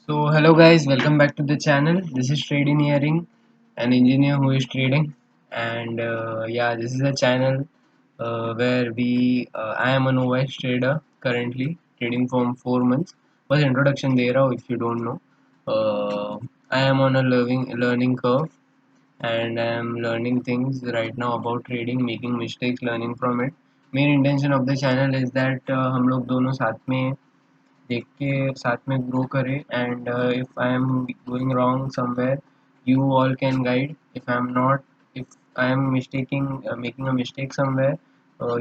So hello guys, welcome back to the channel. This is Trading, an engineer who is trading, and yeah, this is a channel where I am a novice trader currently trading from 4 months. Was introduction there if you don't know. I am on a learning curve, and I am learning things right now about trading, making mistakes, learning from it. Main intention of the channel is that हम लोग दोनों साथ में देख के साथ में grow करें and if I am going wrong somewhere you all can guide if I am not if I am mistaking making a mistake somewhere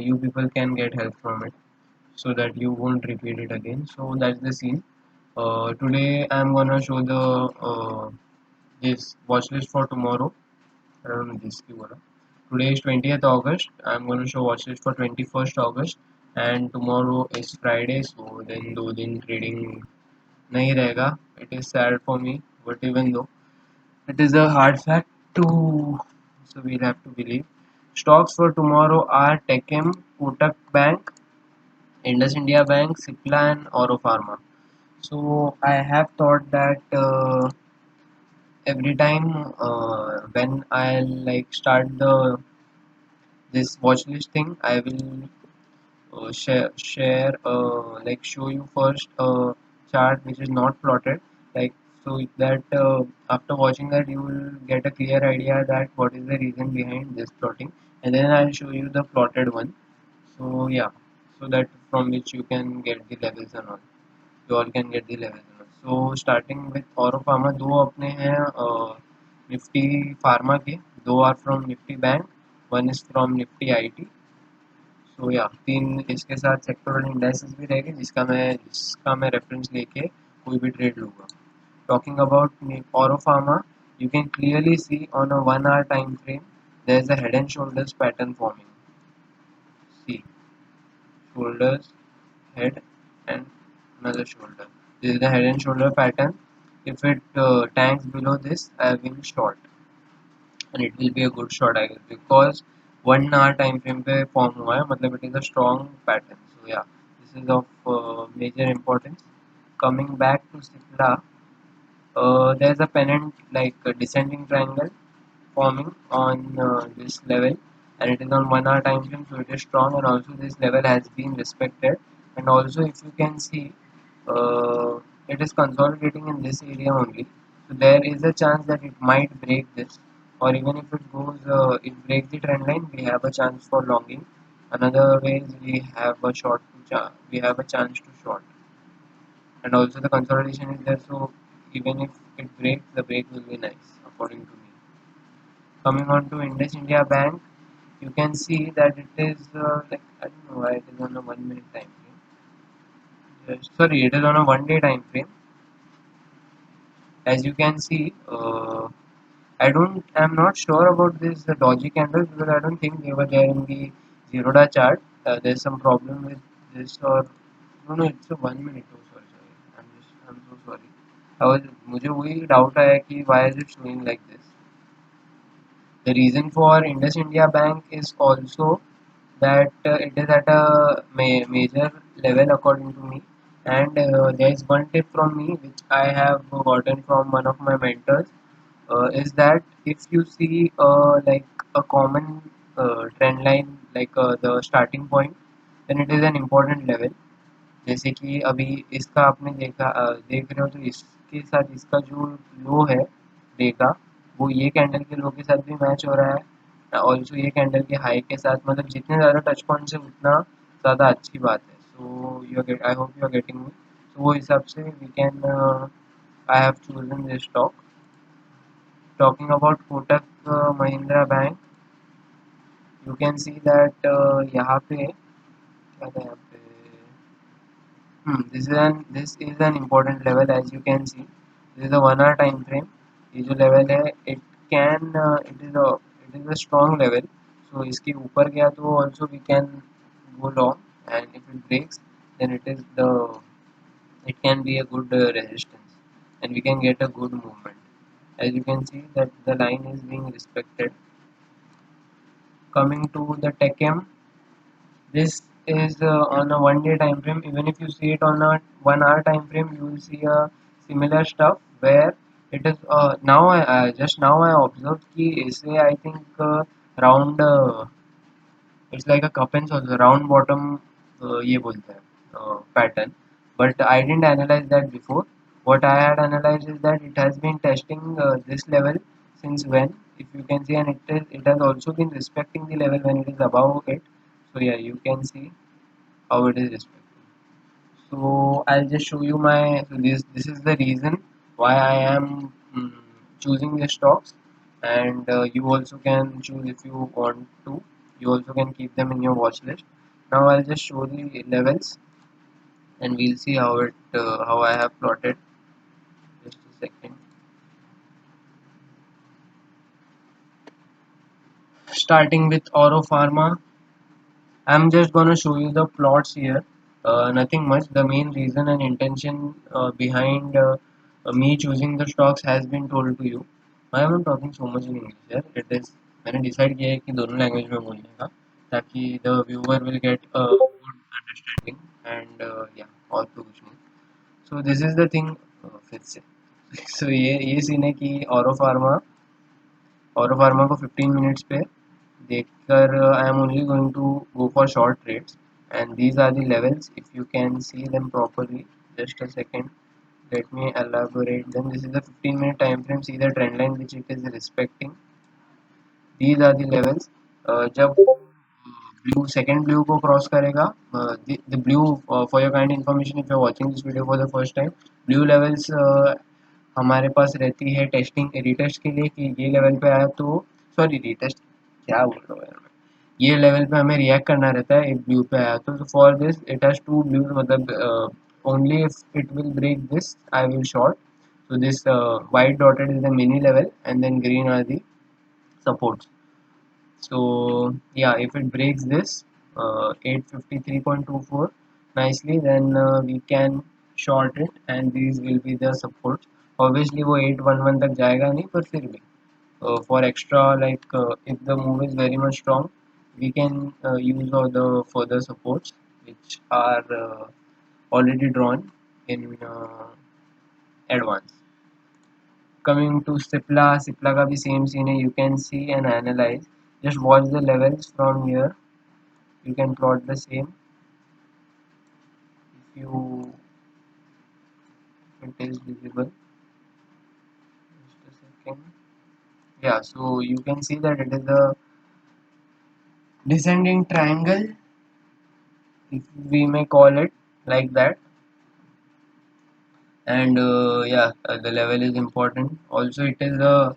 you people can get help from it so that you won't repeat it again. So that's the scene. Today I'm gonna show the this watch list for tomorrow. This today is 20th August. I'm going to show watch list for 21st August, and tomorrow is Friday, so then दो दिन trading नहीं रहेगा. It is sad for me, but even though it is a hard fact to, so we'll have to believe. Stocks for tomorrow are Techem, Kotak Bank, Indus India Bank, Cipla, and Oro Pharma. So I have thought that every time when I like start the this watch list thing, I will share like show you first a chart which is not plotted, like so that after watching that you will get a clear idea that what is the reason behind this plotting, and then I'll show you the plotted one. So yeah, so that from which you can get the levels and all, you all can get the levels and all. So starting with Oro Pharma, दो अपने हैं Nifty pharma के, दो are from Nifty bank, one is from Nifty IT. So या तीन इसके साथ sectoral indices भी रहेंगे जिसका मैं रेफरेंस लेके कोई भी ट्रेड लूँगा. Talking about Oro Pharma, you can clearly see on a 1 hour time frame there is a head and shoulders pattern forming. See, shoulders, head, and another shoulder. This is the head and shoulder pattern. If it tanks below this, I will short, and it will be a good short I guess, because 1 hour time frame पे form हुआ है, मतलब it is a strong pattern. So yeah, this is of major importance. Coming back to Cipla, there is a pennant like a descending triangle forming on this level, and it is on 1 hour time frame, so it is strong, and also this level has been respected. And also if you can see, it is consolidating in this area only, so there is a chance that it might break this, or even if it goes it breaks the trend line, we have a chance for longing. Another way is we have a chance to short, and also the consolidation is there, so even if it breaks, the break will be nice according to me. Coming on to Indus India Bank, you can see that it is like I don't know why it is on a 1 minute time frame. Sorry, it is on a 1 day time frame. As you can see, I'm not sure about this the doji candles, because I don't think they were there in the Zerodha chart. There's some problem with this, or no, it's a 1 minute. Oh, sorry. I'm so sorry. मुझे वही doubt आया कि why is it showing like this. The reason for Indus India Bank is also that it is at a major level according to me, and there is one tip from me which I have gotten from one of my mentors, is that if you see like a common trend line, like the starting point, then it is an important level. जैसे कि अभी इसका आपने देख रहे हो, तो इसके साथ इसका जो लो है डे का, वो ये कैंडल के लो के साथ भी मैच हो रहा है, ऑल्सो ये कैंडल के हाई के साथ, मतलब जितने ज़्यादा टच पॉइंट्स है उतना ज़्यादा अच्छी बात है. So you get I hope you are getting me. So वो हिसाब से we can I have chosen this stock. Talking about Kotak Mahindra bank, you can see that यहाँ पे क्या था यहाँ पे. This is an important level, as you can see. This is a 1 hour time frame. ये जो level है, it is a strong level. So इसके ऊपर गया तो also we can go long, and if it breaks, then it can be a good resistance, and we can get a good movement. As you can see that the line is being respected. Coming to the TechM, this is on a 1 day time frame. Even if you see it on a 1 hour time frame, you will see a similar stuff where it is now I just now I observed कि इसे I think round it's like a cup and saucer round bottom ये बोलते हैं pattern, but I didn't analyze that before. What I had analyzed is that it has been testing this level since when, if you can see, and it has also been respecting the level when it is above it. So yeah, you can see how it is respecting. So I'll just show you my, so this is the reason why I am choosing the stocks, and you also can choose if you want to. You also can keep them in your watch list. Now I'll just show the levels, and we'll see how I have plotted. Just a second. Starting with Oro Pharma, I'm just gonna show you the plots here. Nothing much. The main reason and intention behind me choosing the stocks has been told to you. I am not talking so much in English here. It is मैंने decide किया है कि दोनों language में बोलने का, ताकि the viewer will get a good understanding, and yeah, और तो कुछ नहीं. So this is the thing. फिर से so ये सीन है कि औरो फार्मा को 15 मिनट्स पे देखकर I am only going to go for short trades, and these are the levels. If you can see them properly, just a second, let me elaborate them. This is the 15-minute time frame. See the trend line which it is respecting. These are the levels. जब blue second blue को cross करेगा, the blue, for your kind information, if you are watching this video for the first time, blue levels हमारे पास रहती है testing retest के लिए कि ये लेवल पे आया तो, सॉरी रीटेस्ट क्या बोल रहा हूँ यार मैं, ये लेवल पे हमें रिएक्ट करना रहता है एक ब्लू पे आया तो for this it has to blue, मतलब only if it will break this I will short. So this white dotted is the mini level, and then green are the supports. So yeah, if it breaks this 853.24 nicely, then we can short it, and these will be the supports. Obviously वो 811 तक जाएगा नहीं, पर फिर भी for extra, like if the move is very much strong, we can use all the further supports which are already drawn in advance. Coming to Cipla का भी same scene है. You can see and analyze. Just watch the levels from here. You can plot the same. If you, it is visible. Just a second. Yeah, so you can see that it is a descending triangle, if we may call it like that. And yeah, the level is important. Also, it is a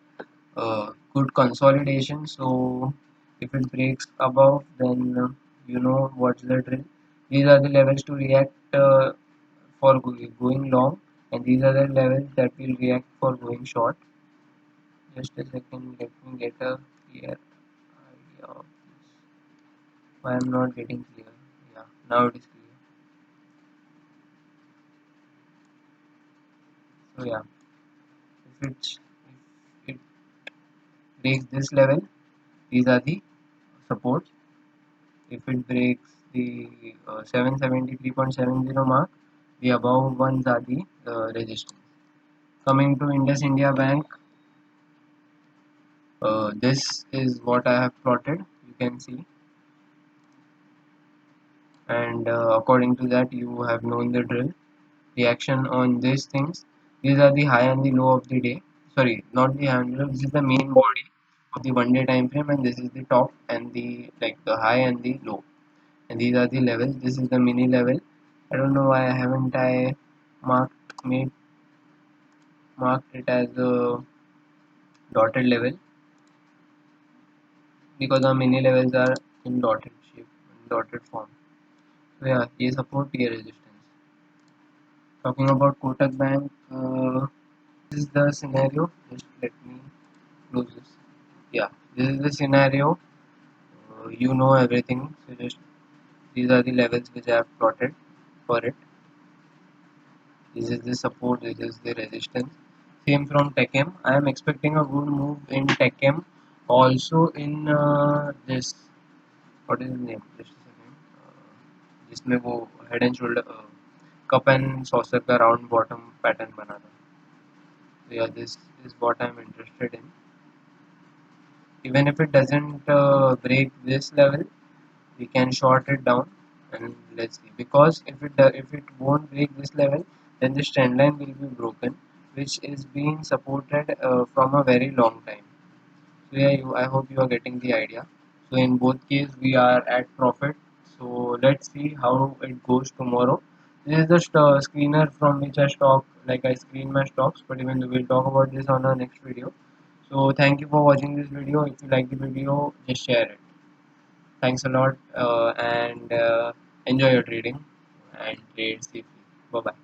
good consolidation. So if it breaks above, then you know what's the drill. These are the levels to react for going long, and these are the levels that will react for going short. Just a second, let me get a clear idea of this. Why I'm not getting clear? Yeah, now it is clear. So yeah, if it breaks this level, these are the supports. If it breaks the 773.70 mark, the above ones are the resistance. Coming to Indus India Bank, this is what I have plotted. You can see, and according to that, you have known the drill. Reaction on these things. These are the high and the low of the day. Sorry, not the high and low. This is the main body of the 1 day time frame, and this is the top and the, like, the high and the low. And these are the levels. This is the mini level. I don't know why I haven't I made marked it as a dotted level, because our mini levels are in dotted shape, in dotted form. So yeah, ये support, ये resistance. Talking about Kotak Bank, this is the scenario. Just let me close this. Yeah, this is the scenario. You know everything. So just these are the levels which I have plotted for it. This is the support, this is the resistance. Same from TechM. I am expecting a good move in TechM. Also in this, what is his name? Just a second. जिसमें वो head and shoulder cup and saucer का round bottom pattern बना था. So yeah, this is what I'm interested in. Even if it doesn't break this level, we can short it down and let's see. Because if it won't break this level, then this trend line will be broken, which is being supported from a very long time. So yeah, I hope you are getting the idea. So in both cases, we are at profit. So let's see how it goes tomorrow. This is the screener from which I stock, like I screen my stocks. But even we'll talk about this on our next video. So thank you for watching this video. If you like the video, just share it. Thanks a lot and enjoy your trading and trade safely. Bye bye.